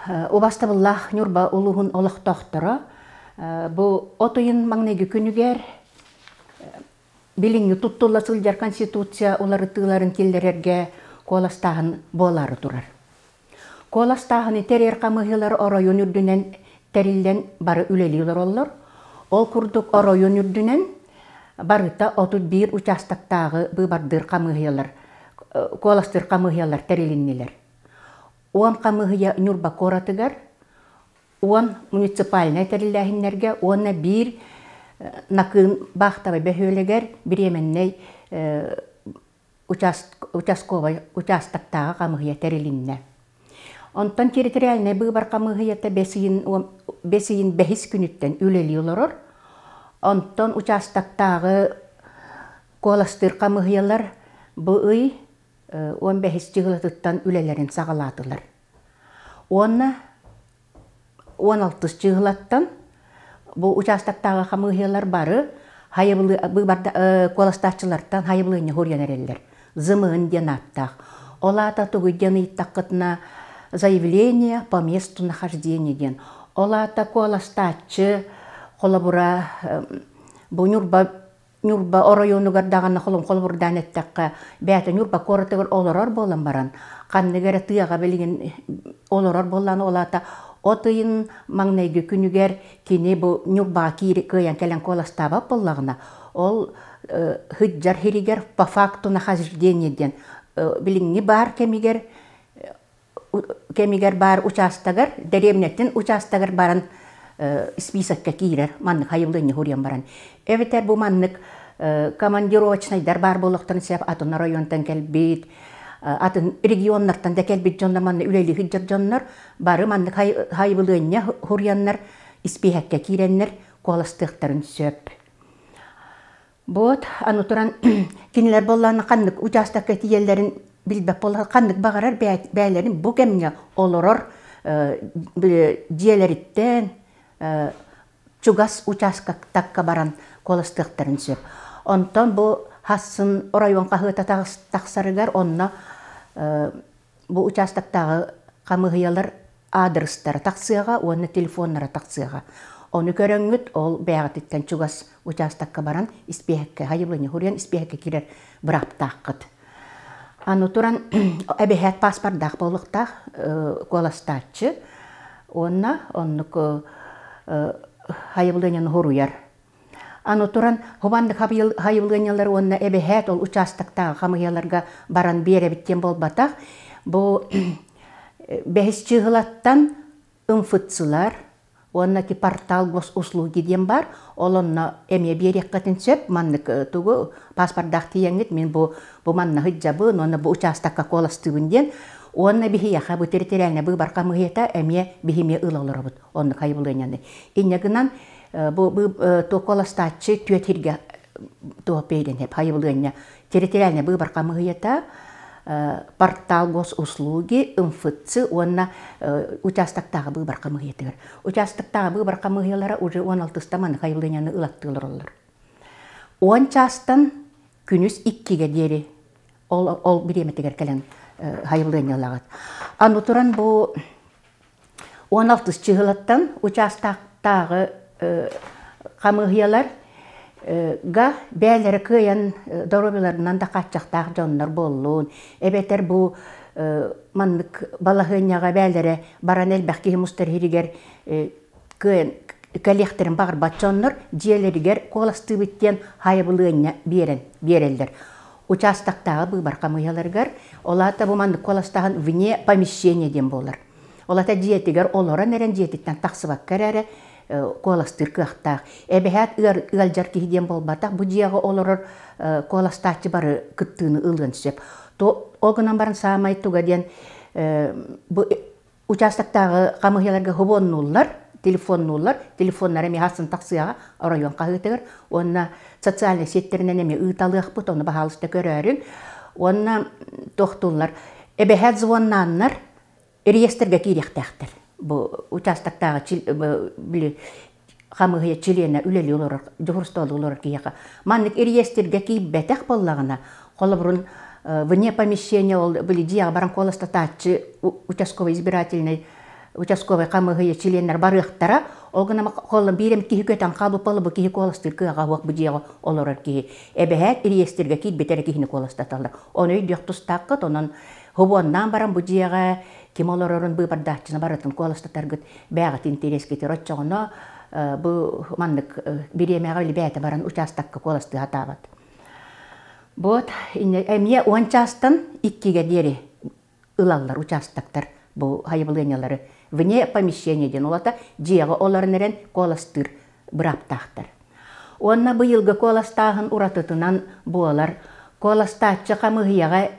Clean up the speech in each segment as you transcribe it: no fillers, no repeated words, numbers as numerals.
Обастабыллах нюрба улуғын олық тоқтыры. Бұл отойын маңнеге күнігер билинги туттулла сылжар конституция олары тыларын келдерерге коластағын болары тұрар. Коластағын терер қамығылар оройын үрдінен тәрілден бары үлелілер олар. Ол күрдік оройын үрдінен барыта 31 участақтағы бұбардыр қамығылар, коластыр қамығылар тәріліннелер. Он қамығыя нүрба коратыгар, он муниципальный тәрілдәхінлерге, оны бір накын бақтавай бәхөлегер біременней участақтағы қамығыя тәрілінне. Онтан территориальный бұбар қамығыяты бесейін бәхіс күніттен үлелі оларыр. Онтан участақтағы коластыр қамығыялар бұй 15 жығылатыттан үлелерін сағалатылар. Оны 16 жығылаттан бұл участақтағы қамығыялар бары коластақчылардан хайыбылыны хорянарелер. Зымығын ден аттақ. Олата тұғы ден иттақытына заявление по месту нахождения ден. Олата коластақчы қолабыра бұл нюрба оройонугар дағанна қолабырдан әттаққа бәті нюрба коратығыр оларар болан баран. Қаннығары тыяға білген оларар болан олата отыйын маңнайғы күнігер кене бұл нюрба көйен кәлін коластаба болағына. Ол хүджар херигер по факту нахождениеден біліңні бар кемигер бар участагар, дәремнеттен участагар баран списокка кирер, маннык хайылыны хорян баран. Эветер бу маннык командировочныйдар бар болуқтан сеп атын районтан келбейт, атын регионнартан да келбейт жонна манны үлелі хиджар жоннар, бары маннык хайылыны хоряннар, списокка киреннер, коластықтарын сөп. Бот, аны туран кинелер болланы қаннык участокка тиелерін билбеп болар, қаннык бағарар бәлерін бұ кемне олорор диелеріттен чугас участкакка баран коластықтарын сөп. Онтан бұл хасын орайон қағыта тақсарыгар, онна бұл участоктағы қамығыялар адрестары тақсыға, оны телефонлары тақсыға. Оны көріңгіт, ол бәғаттеттен чугас участокка баран испехекке, хайылыны хорян испехекке кирер бірап таққыт. Аны туран әбәхәт паспордақ болықтақ коластатчы, онны хайылыны хоруяр. Аны туран хобандық хайылынылар онны әбәхәт ол участоктағы қамығыларға баран беребіттен болбатақ, бұл бәхісчі ғылаттан ұмфытсылар, онна ки портал госуслуги дем бар, олонна эме береккатын сөп, маннык тугу паспордақ тиеңгіт, мен бұл манна хыджабын, онна бұл участакка коластығын ден, онна бихияха бұл территориальна бұл бар қамығета эме бихиме ылалары бұд, онна қайбылыняны. Инегінан бұл коластатчы түйетірге туапейден хеп, қайбылыня. Территориальна бұл бар қамығета портал госуслуги, МФЦ, онна участоктағы бұл бар қамығетігір. Участоктағы бұл бар қамығелері уже 16-стаманы қайылыняны ұлаттығылар олар. 10 частан күніз 2-ге дері ол біреметігер кәлін қайылынялағат. Аны тұран бұл 16 чығылаттан участоктағы қамығелер га бәлері көйен доробиларынан да қатчақтақ жонлар болуын. Әбетер бұл маннык балағыняға бәлері баран әлбәқке мұстар херігер көйен кәлектерін бағыр батчонлар, диелерігер қоласты біттен хайыбылығына берелдер. Участақтағы бұл бар қамығаларғар, олата бұл маннык қоластағын вне помещение ден болар. Олата диетігер олора нәрен диететтен тақсыбақ кәрәрі, коластыр кықтақ. Әбәхәт ұғалжар кейден болбатақ, бұ дияғы олырыр коластақчы бары күттіні ұлғын сөп. Оғынан барын сағамай тұғаден участоктағы қамығыларға хубоннулар, телефонлар әме хасын тақсыға орайон қағытығыр. Онына социальный сеттерінен әме ұйталық бұт, оны бағалысты көрәрін. Онына тоқтулар. Әбәхәт звоннанлар реестрге кейректәқтір. Бұл участоктағы қамығыя чилена үлелі олар, жүгірстолы олар кейеға. Маннык реестрге кейіп бәтәқ болағына, қолы бұрын вне помещения ол были диа баран колоста тачи участковый избирательный участковый камыгы членнер барыхтара, олгана холлан бирем кихи көтан калып болы бу кихи коластыр кыга вак бужега олорар кихи. Эбехет ириестерге кит бетер кихини коластаталар. Оны дяктустаккыт, онон хобоннан баран бужега ким олорорун бу бардачына баратын коластатаргыт бягат интерес кетер отчогоно бу маннык биремега билбете баран участокка коласты хатабат. Вот эмне ончастан иккиге дери ылаллар участоктар бу хайбылыналары вне помещениеден олата жега оларнерен коластыр быраптахтар. Онна быйылгы коластагын уратытынан буалар коластачы камыгыяга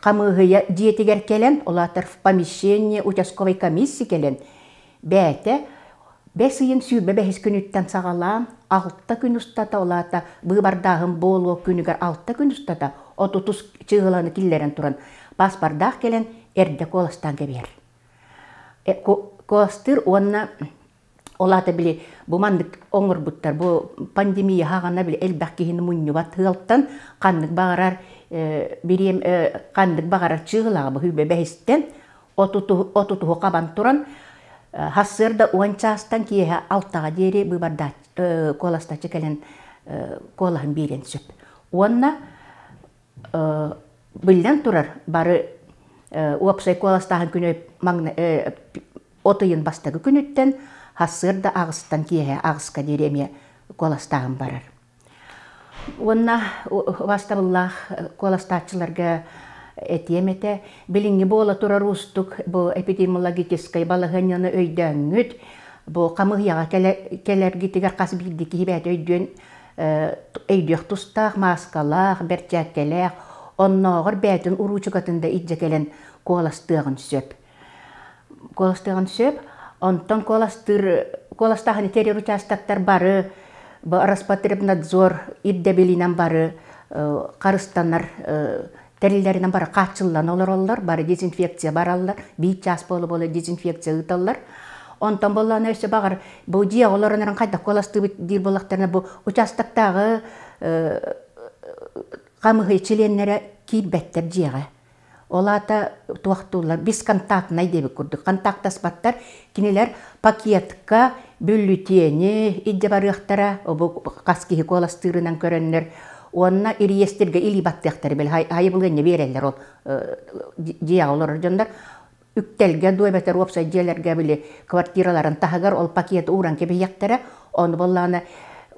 камыгыя диетигер келен олатар в помещение участковой комиссии келен бәте 5 йын сүйбе 5 күнүттен сагалам 6 күн устата олата бу бардагын боло күнүгөр 6 күн устата 30 чыгыланы киллерен туран бас бардак келен эрде коластан кебер. Коластыр онна олата били бу мандык оңор буттар бу пандемия хагана били элбак кихини мунню бат хылтан каннык багарар бирем каннык багарар чыгылага бу хүбе бехистен отуту кабан туран хассырда ончастан кие алтага дери бу барда коласта чекелен колахан бирен сөп. Онна билен турар бары уапсай коластахан күнөп магна отыйын бастагы күнүттен хассырда агыстан кие агыска дереме коластагын барар. Онна вастабыллах коластачыларга этемете билинги бола турар устук бу эпидемиологической балагыняны өйдөңүт бу камыгыяга келергитигер кас билдики хибет өйдөн өйдөх тустак маскалах берчаккелех онногор бетин уручугатында иджекелен коластыгын сөп. Коластыгын сөп онтон коластагын террор участоктор бары бу Роспотребнадзор иддебилинен бары карыстанар терилеринен бары качыллан олар бары дезинфекция бараллар, бит час болу дезинфекция ыталлар. Онтон боллан өсө багар бу жия оларынын кайда коласты дир болактарына бу участоктагы камыгы членнери кийбеттер жига. Олата туактуулар биз контактный деп көрдүк. Контактаспаттар кинелер пакетка бюллетени идде барыктара бу каскиги коластырынан көрөннөр. Онна ириестерге илибаттыктар бел хайбылгыны берелер ол жия олар жондар үктелге дуйбетер опсай жерлерге биле квартираларын тахагар ол пакет уран кебияктара он болланы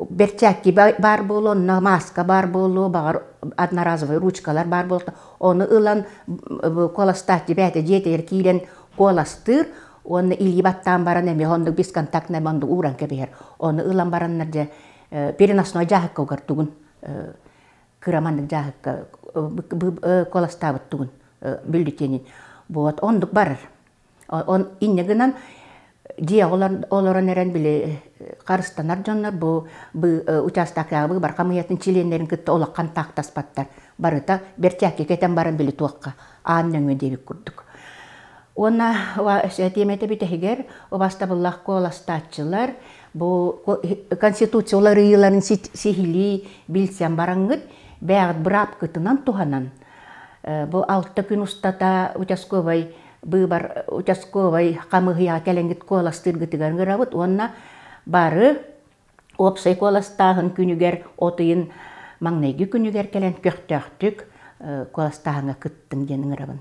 берчакки бар болу, маска бар болу, багар одноразовый ручкалар бар болу, оны ылан коластати бәте жетер килен коластыр, оны илибаттан баран эме онды без контактный банды уран кебер, оны ылан бараннар же переносной жахыкка огартугун кырамандык жахыкка коластабыт тугун бюллетенин. Вот ондук барыр. Он иннегинен жия олорон эрен биле карыстанар жоннор бу участоктагы бар камыятын члендерин кытты олак контактаспаттар барыта берчакке кетен барын биле туакка ааннөңө дебик курдук. Она темете битегер обастабыллах коластачылар бу конституциялар ыйларын сихили билсем бараңгыт бягыт бырап кытынан туханан бу 6 күн устата участковый бар участковый камыгыя келенгит коластыргытыган гырабыт онна бары опсай коластагын күнүгер отыйын маңнайгы күнүгер келен көктөктүк коластагына кыттым денин гырабын.